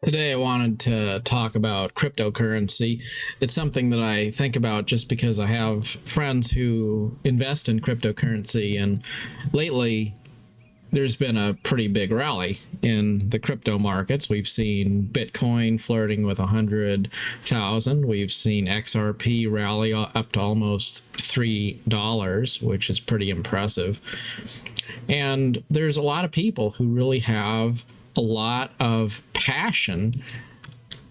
Today, I wanted to talk about cryptocurrency. It's something that I think about just because I have friends who invest in cryptocurrency, and lately there's been a pretty big rally in the crypto markets. We've seen Bitcoin flirting with 100,000. We've seen XRP rally up to almost $3, which is pretty impressive. And there's a lot of people who really have a lot of passion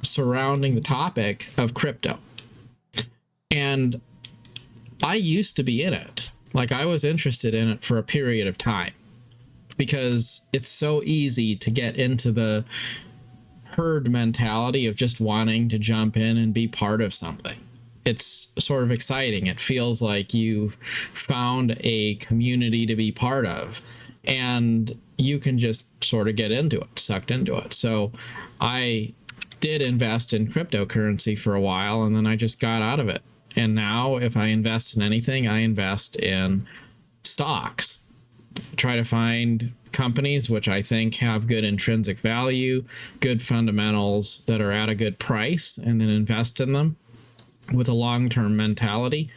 surrounding the topic of crypto. And I used to be in it. Like, I was interested in it for a period of time because it's so easy to get into the herd mentality of just wanting to jump in and be part of something. It's sort of exciting. It feels like you've found a community to be part of, and you can just sort of get into it, sucked into it. So I did invest in cryptocurrency for a while, and then I just got out of it. And now if I invest in anything, I invest in stocks. Try to find companies which I think have good intrinsic value, good fundamentals that are at a good price, and then invest in them with a long-term mentality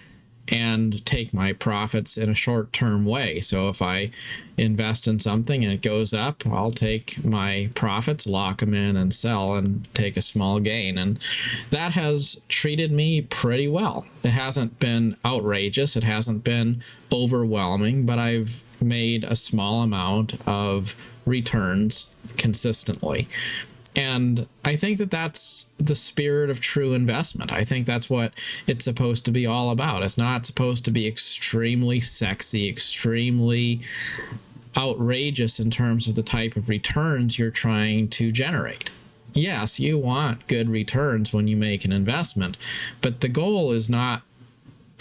and take my profits in a short-term way. So if I invest in something and it goes up, I'll take my profits, lock them in, and sell and take a small gain. And that has treated me pretty well. It hasn't been outrageous. It hasn't been overwhelming, but I've made a small amount of returns consistently. And I think that that's the spirit of true investment. I think that's what it's supposed to be all about. It's not supposed to be extremely sexy, extremely outrageous in terms of the type of returns you're trying to generate. Yes, you want good returns when you make an investment, but the goal is not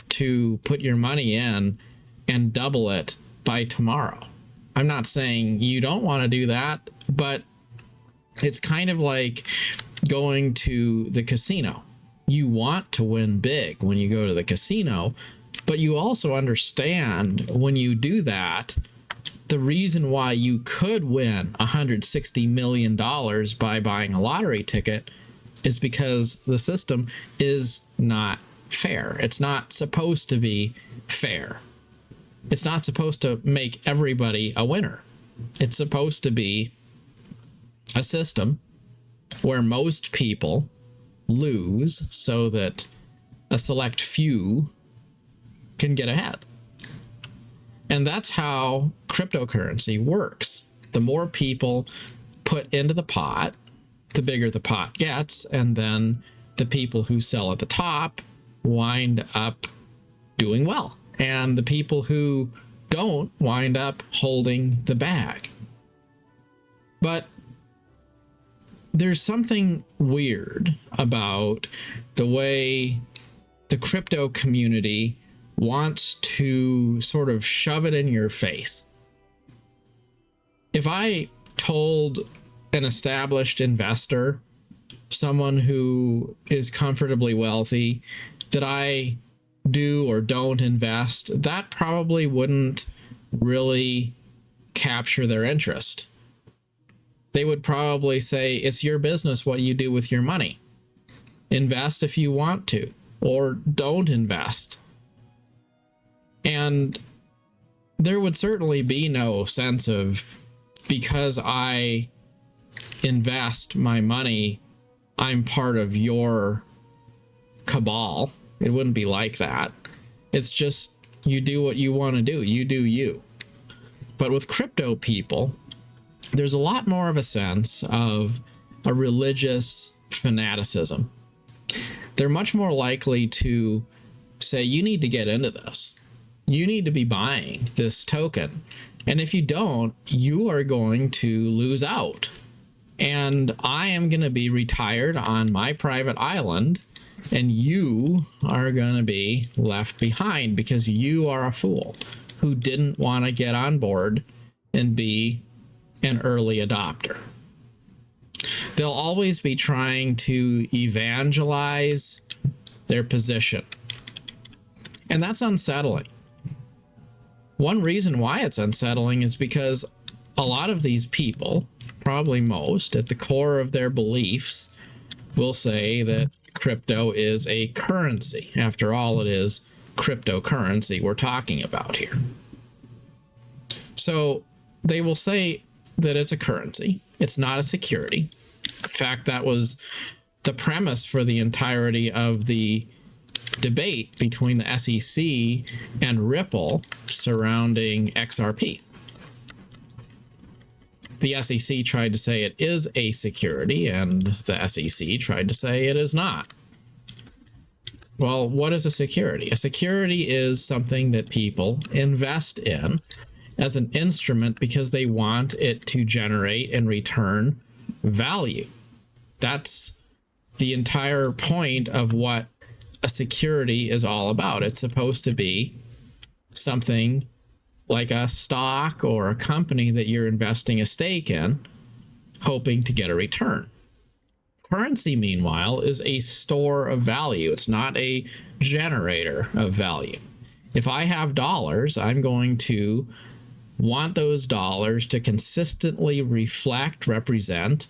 to put your money in and double it by tomorrow. I'm not saying you don't want to do that, but it's kind of like going to the casino. You want to win big when you go to the casino, but you also understand when you do that, the reason why you could win $160 million by buying a lottery ticket is because the system is not fair. It's not supposed to be fair. It's not supposed to make everybody a winner. It's supposed to be a system where most people lose so that a select few can get ahead. And that's how cryptocurrency works. The more people put into the pot, the bigger the pot gets, and then the people who sell at the top wind up doing well. And the people who don't wind up holding the bag. But there's something weird about the way the crypto community wants to sort of shove it in your face. If I told an established investor, someone who is comfortably wealthy, that I do or don't invest, that probably wouldn't really capture their interest. They would probably say, it's your business what you do with your money. Invest if you want to, or don't invest. And there would certainly be no sense of, because I invest my money, I'm part of your cabal. It wouldn't be like that. It's just, you do what you want to do. You do you. But with crypto people, there's a lot more of a sense of a religious fanaticism. They're much more likely to say, you need to get into this. You need to be buying this token. And if you don't, you are going to lose out. And I am going to be retired on my private island, and you are going to be left behind because you are a fool who didn't want to get on board and be an early adopter. They'll always be trying to evangelize their position. And that's unsettling. One reason why it's unsettling is because a lot of these people probably most, at the core of their beliefs, will say that crypto is a currency. After all, it is cryptocurrency we're talking about here. So they will say that it's a currency. It's not a security. In fact, that was the premise for the entirety of the debate between the SEC and Ripple surrounding XRP. The SEC tried to say it is a security, and the SEC tried to say it is not. Well, what is a security? A security is something that people invest in as an instrument because they want it to generate and return value. That's the entire point of what a security is all about. It's supposed to be something like a stock or a company that you're investing a stake in, hoping to get a return. Currency, meanwhile, is a store of value. It's not a generator of value. If I have dollars, I'm going to want those dollars to consistently represent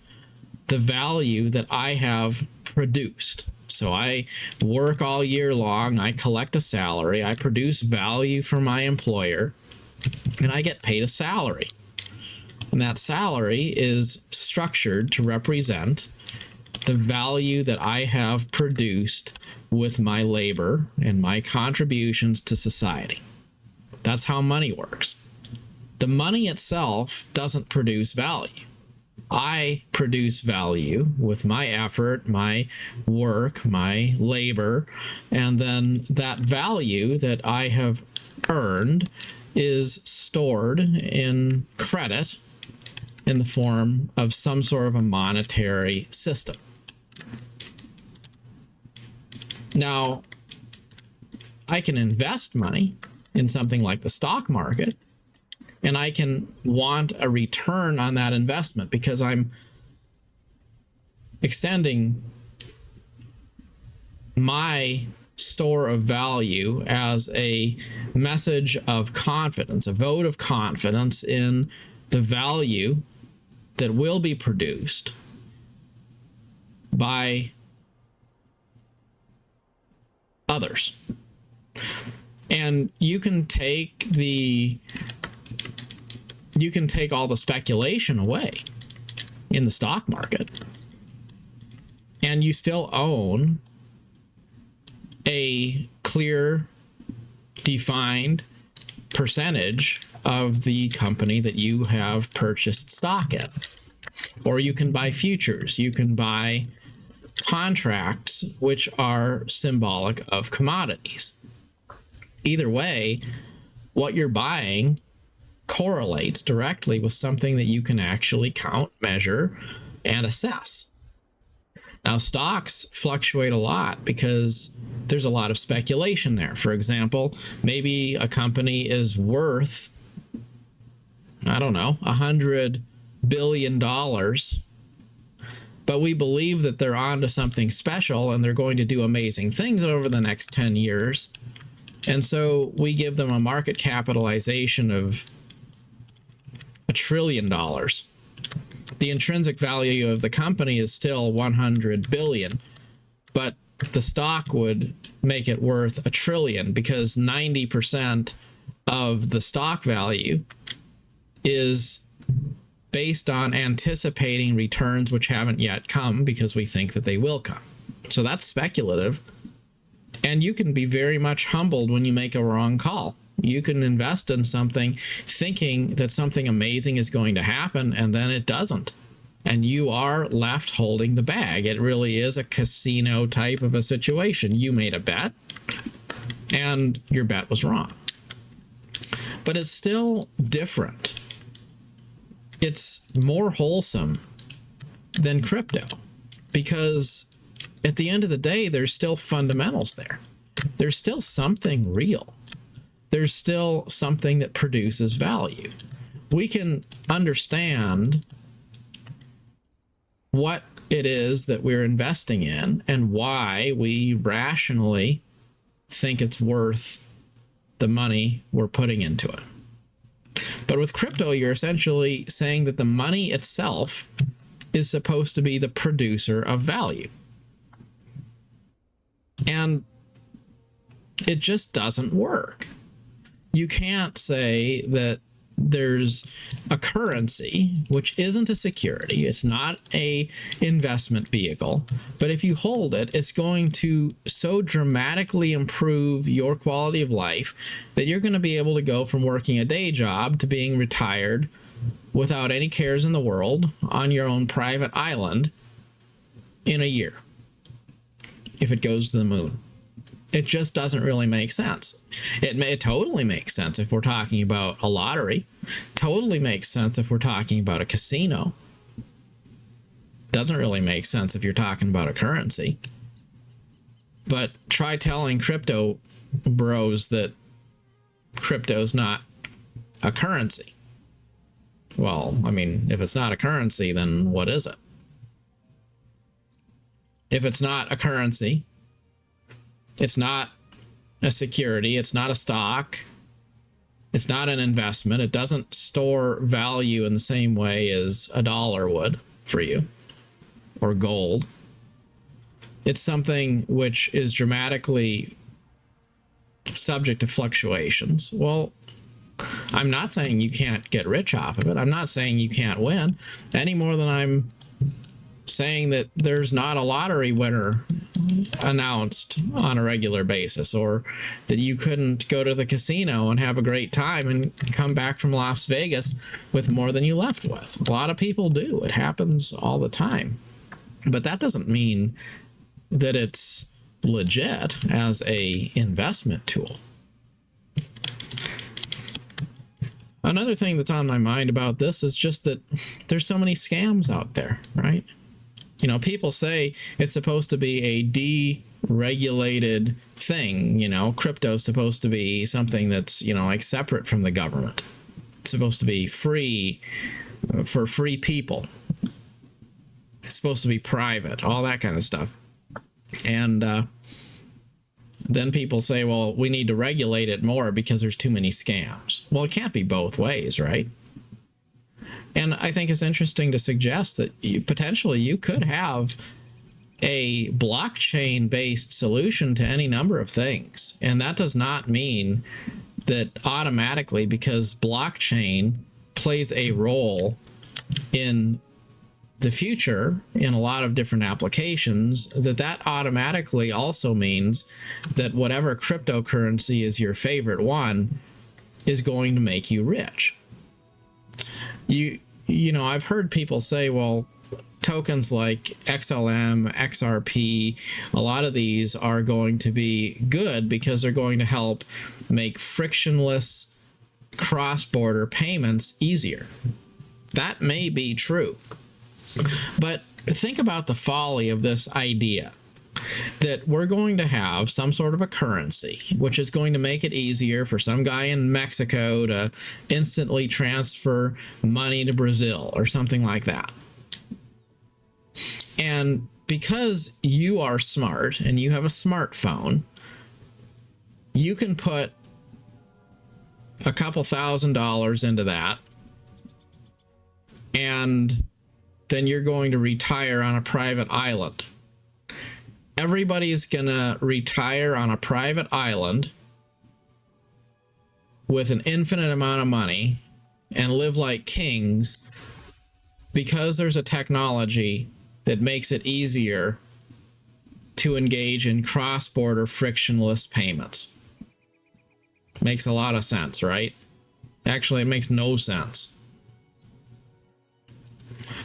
the value that I have produced. So I work all year long, I collect a salary, I produce value for my employer, and I get paid a salary. And that salary is structured to represent the value that I have produced with my labor and my contributions to society. That's how money works. The money itself doesn't produce value. I produce value with my effort, my work, my labor, and then that value that I have earned is stored in credit in the form of some sort of a monetary system. Now, I can invest money in something like the stock market, and I can want a return on that investment because I'm extending my store of value as a message of confidence, a vote of confidence in the value that will be produced by others. And you can take all the speculation away in the stock market, and you still own a clear, defined percentage of the company that you have purchased stock in. Or you can buy futures, you can buy contracts which are symbolic of commodities. Either way, what you're buying correlates directly with something that you can actually count, measure, and assess. Now, stocks fluctuate a lot because there's a lot of speculation there. For example, maybe a company is worth, I don't know, $100 billion, but we believe that they're onto something special and they're going to do amazing things over the next 10 years. And so we give them a market capitalization of $1 trillion. The intrinsic value of the company is still 100 billion, but the stock would make it worth $1 trillion because 90% of the stock value is based on anticipating returns which haven't yet come because we think that they will come. So that's speculative. And you can be very much humbled when you make a wrong call. You can invest in something thinking that something amazing is going to happen, and then it doesn't. And you are left holding the bag. It really is a casino type of a situation. You made a bet, and your bet was wrong. But it's still different. It's more wholesome than crypto because at the end of the day, there's still fundamentals there. There's still something real. There's still something that produces value. We can understand what it is that we're investing in and why we rationally think it's worth the money we're putting into it. But with crypto, you're essentially saying that the money itself is supposed to be the producer of value. And it just doesn't work. You can't say that there's a currency, which isn't a security, it's not a investment vehicle, but if you hold it, it's going to so dramatically improve your quality of life that you're going to be able to go from working a day job to being retired without any cares in the world on your own private island in a year, if it goes to the moon. It just doesn't really make sense. It totally makes sense if we're talking about a lottery. Totally makes sense if we're talking about a casino. Doesn't really make sense if you're talking about a currency. But try telling crypto bros that crypto's not a currency. Well, I mean, if it's not a currency, then what is it? If it's not a currency, it's not a security, it's not a stock, it's not an investment, it doesn't store value in the same way as a dollar would for you, or gold. It's something which is dramatically subject to fluctuations. Well, I'm not saying you can't get rich off of it. I'm not saying you can't win, any more than I'm saying that there's not a lottery winner announced on a regular basis, or that you couldn't go to the casino and have a great time and come back from Las Vegas with more than you left with. A lot of people do. It happens all the time. But that doesn't mean that it's legit as a investment tool. Another thing that's on my mind about this is just that there's so many scams out there, right? You know, people say it's supposed to be a deregulated thing. You know, crypto's supposed to be something that's, you know, like separate from the government. It's supposed to be free for free people. It's supposed to be private, all that kind of stuff. And then people say, well, we need to regulate it more because there's too many scams. Well, it can't be both ways, right? And I think it's interesting to suggest that potentially you could have a blockchain-based solution to any number of things. And that does not mean that automatically, because blockchain plays a role in the future in a lot of different applications, that automatically also means that whatever cryptocurrency is your favorite one is going to make you rich. You know, I've heard people say, well, tokens like XLM, XRP, a lot of these are going to be good because they're going to help make frictionless cross-border payments easier. That may be true. But think about the folly of this idea that we're going to have some sort of a currency which is going to make it easier for some guy in Mexico to instantly transfer money to Brazil or something like that. And because you are smart and you have a smartphone, you can put a couple $1,000s into that, and then you're going to retire on a private island. Everybody's gonna retire on a private island with an infinite amount of money and live like kings because there's a technology that makes it easier to engage in cross-border frictionless payments. Makes a lot of sense, right? Actually, it makes no sense.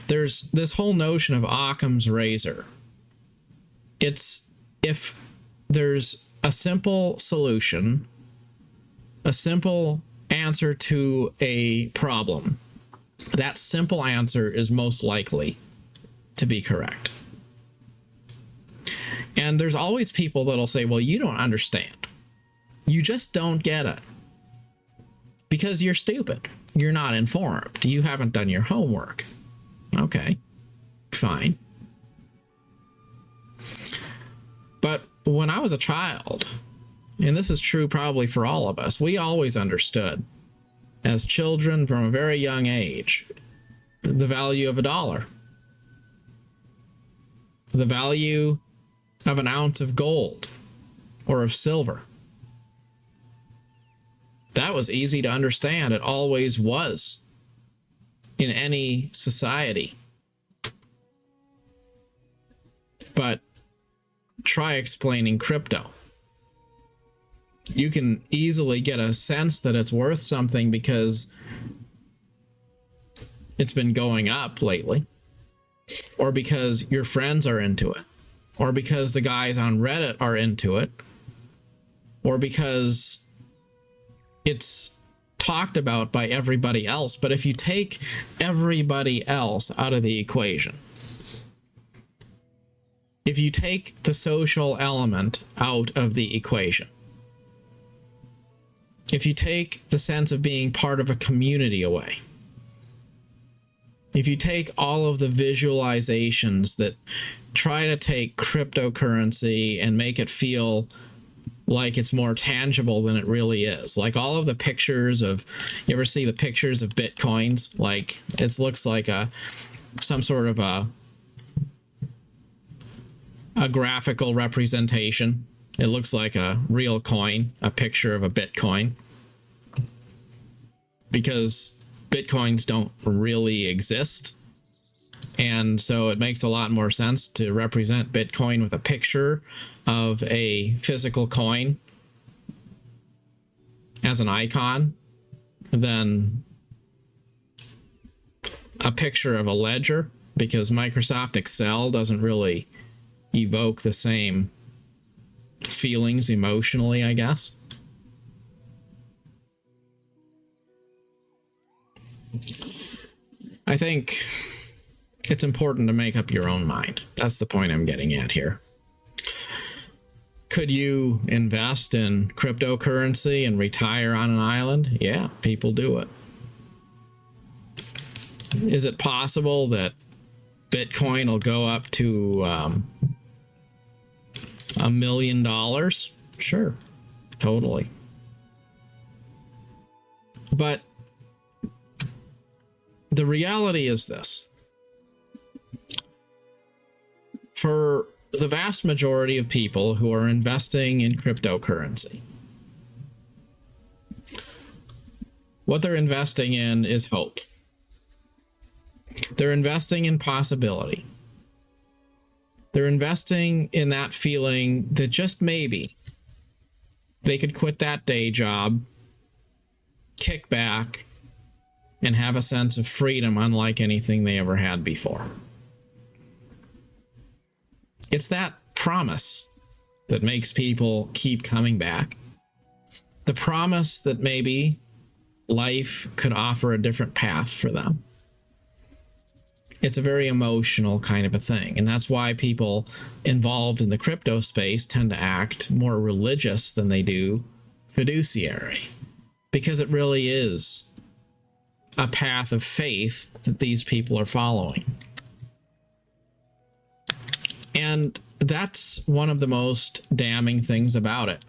There's this whole notion of Occam's razor. It's if there's a simple solution, a simple answer to a problem, that simple answer is most likely to be correct. And there's always people that'll say, well, you don't understand. You just don't get it. Because you're stupid. You're not informed. You haven't done your homework. Okay, fine. But when I was a child, and this is true probably for all of us, we always understood as children from a very young age the value of $1, the value of an ounce of gold or of silver. That was easy to understand. It always was in any society. But try explaining crypto. You can easily get a sense that it's worth something because it's been going up lately, or because your friends are into it, or because the guys on Reddit are into it, or because it's talked about by everybody else. But if you take everybody else out of the equation, if you take the social element out of the equation, if you take the sense of being part of a community away, if you take all of the visualizations that try to take cryptocurrency and make it feel like it's more tangible than it really is, like all of the pictures of, you ever see the pictures of Bitcoins? Like it looks like some sort of a graphical representation. It looks like a real coin, a picture of a Bitcoin, because Bitcoins don't really exist. And so it makes a lot more sense to represent Bitcoin with a picture of a physical coin as an icon than a picture of a ledger, because Microsoft Excel doesn't really evoke the same feelings emotionally, I guess. I think it's important to make up your own mind. That's the point I'm getting at here. Could you invest in cryptocurrency and retire on an island? Yeah, people do it. Is it possible that Bitcoin will go up to $1 million? Sure, totally. But the reality is this. For the vast majority of people who are investing in cryptocurrency, what they're investing in is hope. They're investing in possibility. They're investing in that feeling that just maybe they could quit that day job, kick back, and have a sense of freedom unlike anything they ever had before. It's that promise that makes people keep coming back. The promise that maybe life could offer a different path for them. It's a very emotional kind of a thing. And that's why people involved in the crypto space tend to act more religious than they do fiduciary, because it really is a path of faith that these people are following. And that's one of the most damning things about it,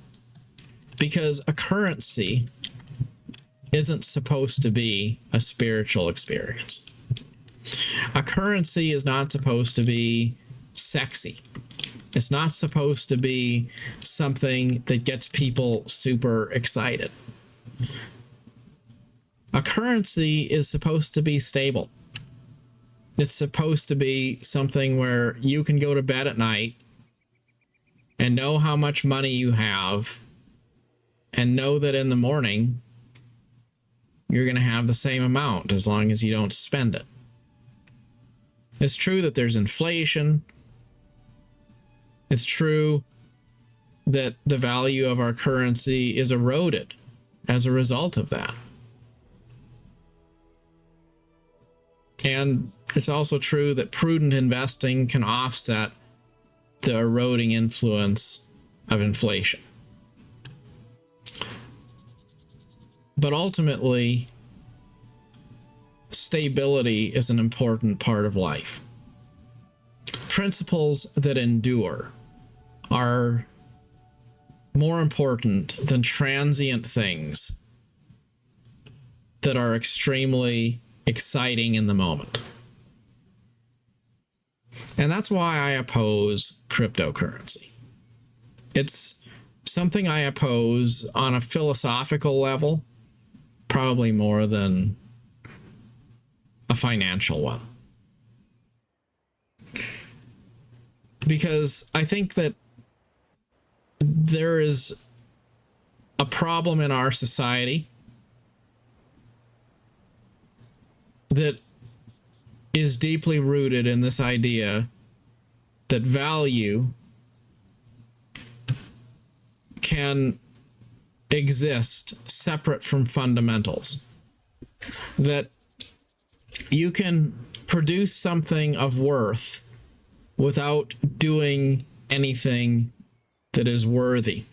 because a currency isn't supposed to be a spiritual experience. A currency is not supposed to be sexy. It's not supposed to be something that gets people super excited. A currency is supposed to be stable. It's supposed to be something where you can go to bed at night and know how much money you have and know that in the morning you're going to have the same amount as long as you don't spend it. It's true that there's inflation. It's true that the value of our currency is eroded as a result of that. And it's also true that prudent investing can offset the eroding influence of inflation. But ultimately, stability is an important part of life. Principles that endure are more important than transient things that are extremely exciting in the moment. And that's why I oppose cryptocurrency. It's something I oppose on a philosophical level, probably more than a financial one. Because I think that there is a problem in our society that is deeply rooted in this idea that value can exist separate from fundamentals. That you can produce something of worth without doing anything that is worthy.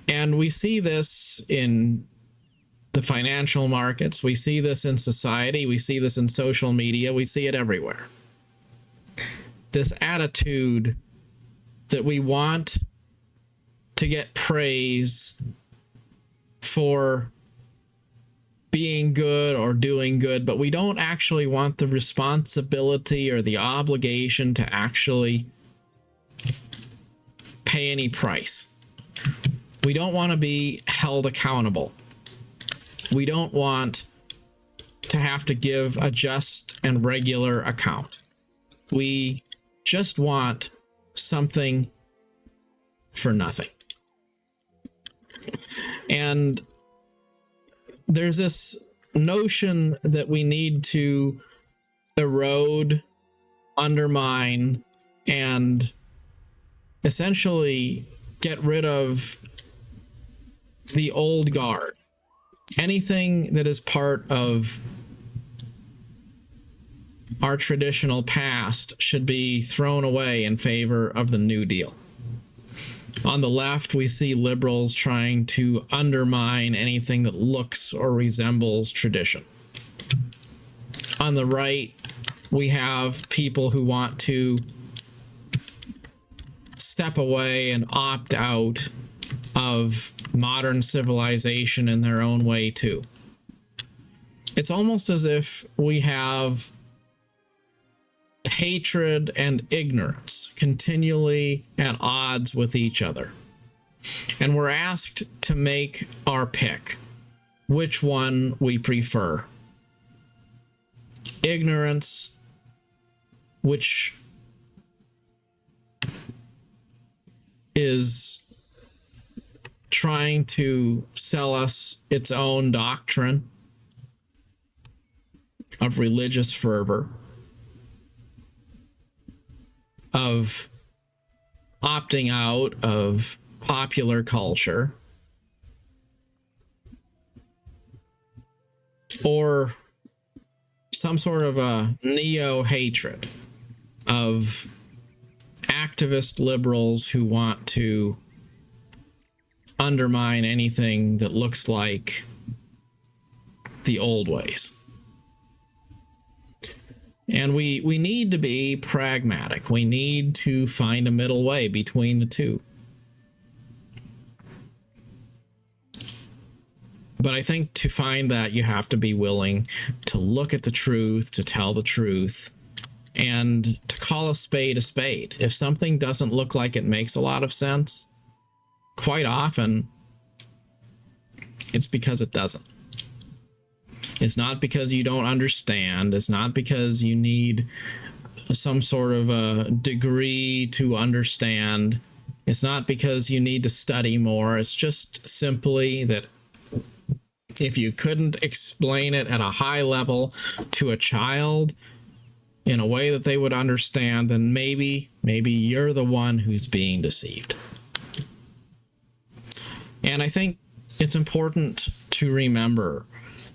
And we see this in the financial markets. We see this in society. We see this in social media. We see it everywhere. This attitude that we want to get praise for being good or doing good, but we don't actually want the responsibility or the obligation to actually pay any price. We don't want to be held accountable. We don't want to have to give a just and regular account. We just want something for nothing. And there's this notion that we need to erode, undermine, and essentially get rid of the old guard. Anything that is part of our traditional past should be thrown away in favor of the New Deal. On the left, we see liberals trying to undermine anything that looks or resembles tradition. On the right, we have people who want to step away and opt out of modern civilization in their own way too. It's almost as if we have hatred and ignorance continually at odds with each other. And we're asked to make our pick, which one we prefer. Ignorance, which is trying to sell us its own doctrine of religious fervor, of opting out of popular culture, or some sort of a neo-hatred of activist liberals who want to undermine anything that looks like the old ways. And we need to be pragmatic. We need to find a middle way between the two. But I think to find that, you have to be willing to look at the truth, to tell the truth, and to call a spade a spade. If something doesn't look like it makes a lot of sense, quite often it's because it doesn't. It's not because you don't understand. It's not because you need some sort of a degree to understand. It's not because you need to study more. It's just simply that if you couldn't explain it at a high level to a child in a way that they would understand, then maybe you're the one who's being deceived. And I think it's important to remember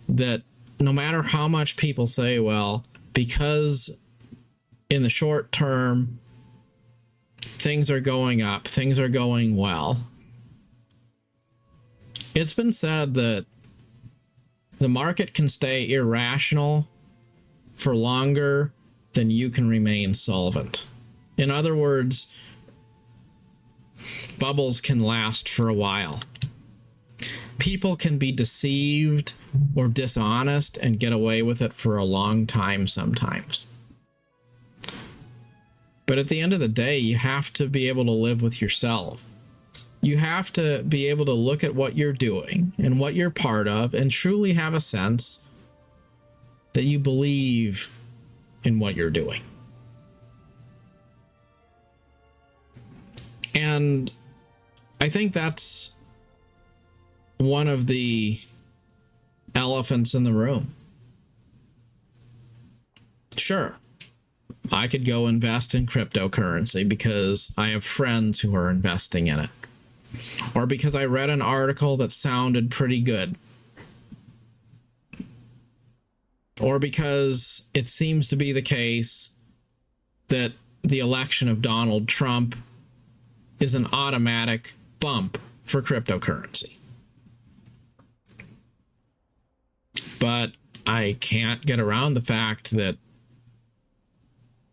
that no matter how much people say, well, because in the short term things are going up, things are going well, it's been said that the market can stay irrational for longer than you can remain solvent. In other words, bubbles can last for a while. people can be deceived or dishonest and get away with it for a long time sometimes. But at the end of the day, you have to be able to live with yourself. You have to be able to look at what you're doing and what you're part of and truly have a sense that you believe in what you're doing. And I think that's one of the elephants in the room. Sure, I could go invest in cryptocurrency because I have friends who are investing in it, or because I read an article that sounded pretty good, or because it seems to be the case that the election of Donald Trump is an automatic bump for cryptocurrency. But I can't get around the fact that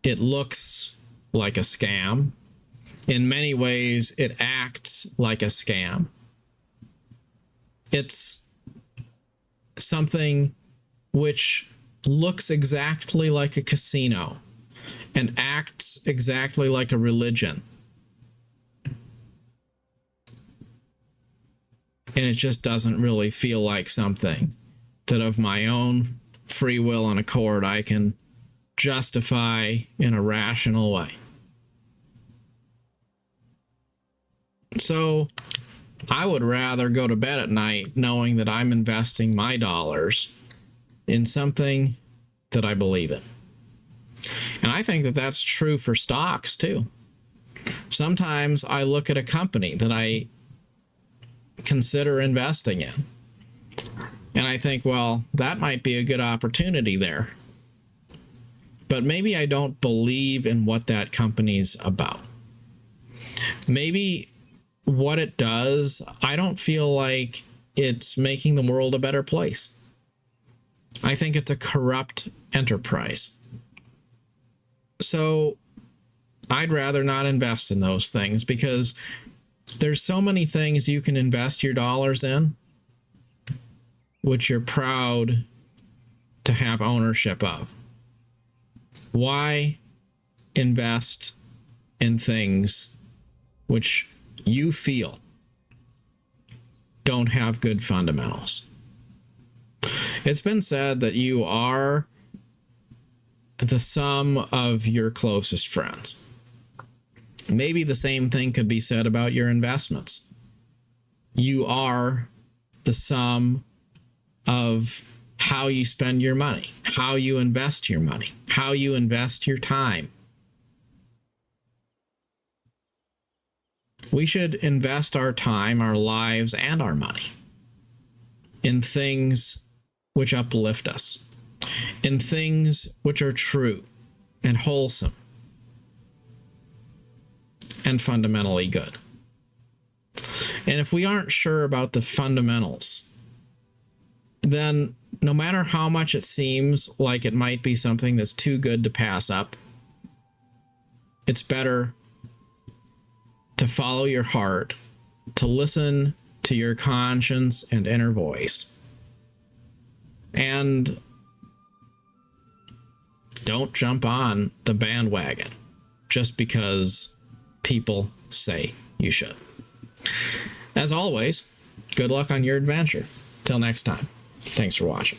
it looks like a scam. In many ways, it acts like a scam. It's something which looks exactly like a casino and acts exactly like a religion. And it just doesn't really feel like something that of my own free will and accord I can justify in a rational way. So I would rather go to bed at night knowing that I'm investing my dollars in something that I believe in. And I think that that's true for stocks too. Sometimes I look at a company that I consider investing in, and I think, well, that might be a good opportunity there. But maybe I don't believe in what that company's about. Maybe what it does, I don't feel like it's making the world a better place. I think it's a corrupt enterprise. So I'd rather not invest in those things, because there's so many things you can invest your dollars in which you're proud to have ownership of. Why invest in things which you feel don't have good fundamentals? It's been said that you are the sum of your closest friends. Maybe the same thing could be said about your investments. You are the sum of how you spend your money, how you invest your money, how you invest your time. We should invest our time, our lives, and our money in things which uplift us, in things which are true and wholesome and fundamentally good. And if we aren't sure about the fundamentals, then no matter how much it seems like it might be something that's too good to pass up, it's better to follow your heart, to listen to your conscience and inner voice. And don't jump on the bandwagon just because people say you should. As always, good luck on your adventure. Till next time, thanks for watching.